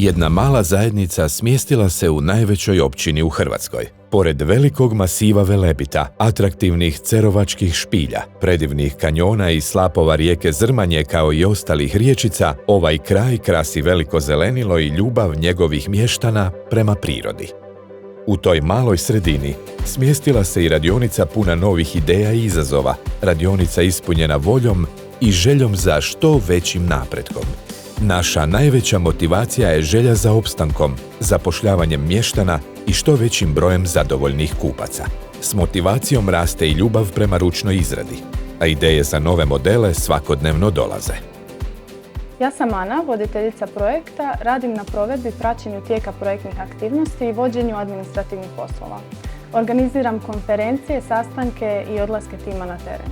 Jedna mala zajednica smjestila se u najvećoj općini u Hrvatskoj. Pored velikog masiva Velebita, atraktivnih cerovačkih špilja, predivnih kanjona i slapova rijeke Zrmanje kao i ostalih riječica, ovaj kraj krasi veliko zelenilo i ljubav njegovih mještana prema prirodi. U toj maloj sredini smjestila se i radionica puna novih ideja i izazova, radionica ispunjena voljom i željom za što većim napretkom. Naša najveća motivacija je želja za opstankom, zapošljavanjem mještana i što većim brojem zadovoljnih kupaca. S motivacijom raste i ljubav prema ručnoj izradi, a ideje za nove modele svakodnevno dolaze. Ja sam Ana, voditeljica projekta, radim na provedbi, praćenju tijeka projektnih aktivnosti i vođenju administrativnih poslova. Organiziram konferencije, sastanke i odlaske tima na teren.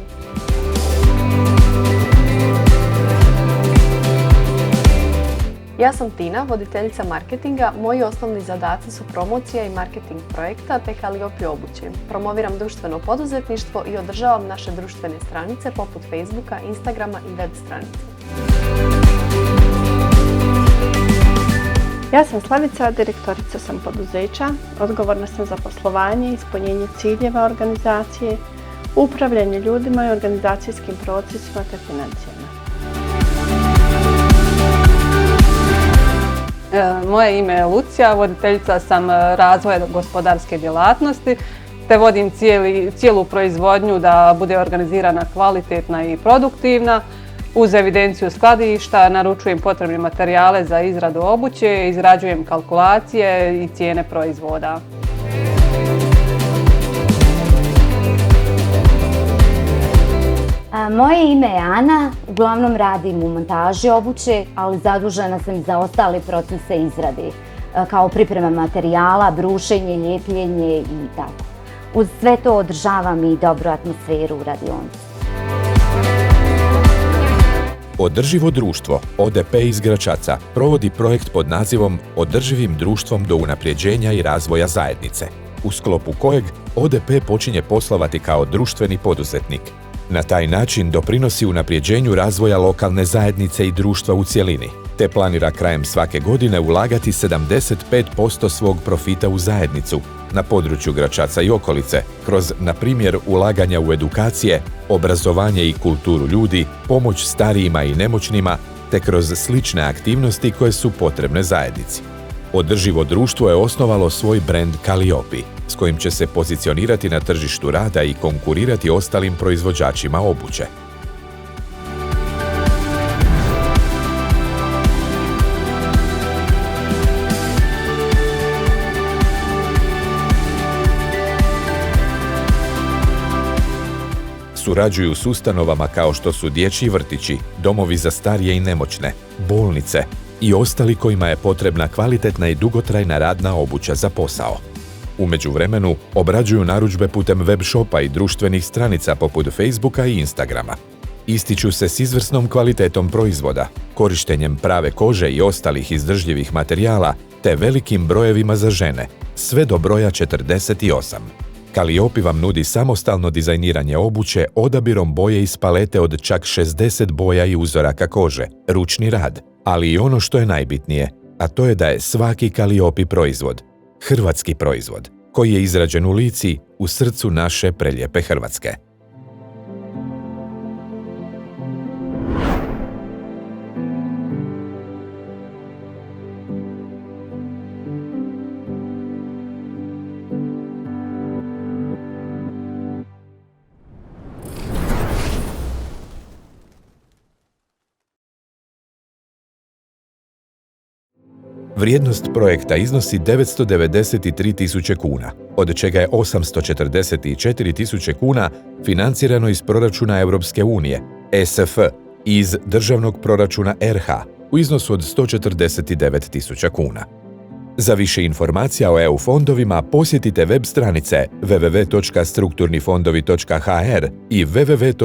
Ja sam Tina, voditeljica marketinga. Moji osnovni zadaci su promocija i marketing projekta te Calliope obuće. Promoviram društveno poduzetništvo i održavam naše društvene stranice poput Facebooka, Instagrama i web stranice. Ja sam Slavica, direktorica sam poduzeća, odgovorna sam za poslovanje, ispunjenje ciljeva organizacije, upravljanje ljudima i organizacijskim procesima te financijama. Moje ime je Lucija, voditeljica sam razvoja gospodarske djelatnosti, te vodim cijelu proizvodnju da bude organizirana, kvalitetna i produktivna. Uz evidenciju skladišta naručujem potrebne materijale za izradu obuće, izrađujem kalkulacije i cijene proizvoda. Moje ime je Ana, uglavnom radim u montaži obuće, ali zadužena sam za ostale procese izrade, kao priprema materijala, brušenje, lijepljenje i tako. Uz sve to održavam i dobru atmosferu u radionici. Održivo društvo ODP iz Gračaca provodi projekt pod nazivom Održivim društvom do unapređenja i razvoja zajednice, u sklopu kojeg ODP počinje poslovati kao društveni poduzetnik. Na taj način doprinosi unapređenju razvoja lokalne zajednice i društva u cjelini, te planira krajem svake godine ulagati 75% svog profita u zajednicu na području Gračaca i okolice, kroz, na primjer, ulaganja u edukacije, obrazovanje i kulturu ljudi, pomoć starijima i nemoćnima, te kroz slične aktivnosti koje su potrebne zajednici. Održivo društvo je osnovalo svoj brend Calliope, s kojim će se pozicionirati na tržištu rada i konkurirati ostalim proizvođačima obuće. Surađuju s ustanovama kao što su dječji vrtići, domovi za starije i nemoćne, bolnice i ostali kojima je potrebna kvalitetna i dugotrajna radna obuća za posao. U međuvremenu obrađuju narudžbe putem web shopa i društvenih stranica poput Facebooka i Instagrama. Ističu se s izvrsnom kvalitetom proizvoda, korištenjem prave kože i ostalih izdržljivih materijala, te velikim brojevima za žene, sve do broja 48. Calliope vam nudi samostalno dizajniranje obuće odabirom boje iz palete od čak 60 boja i uzoraka kože, ručni rad, ali i ono što je najbitnije, a to je da je svaki Calliope proizvod hrvatski proizvod, koji je izrađen u Lici, u srcu naše prelijepe Hrvatske. Vrijednost projekta iznosi 993.000 kuna, od čega je 844.000 kuna financirano iz proračuna Europske unije, ESF, i iz državnog proračuna RH u iznosu od 149.000 kuna. Za više informacija o EU fondovima posjetite web stranice www.strukturnifondovi.hr i www.esf.hr.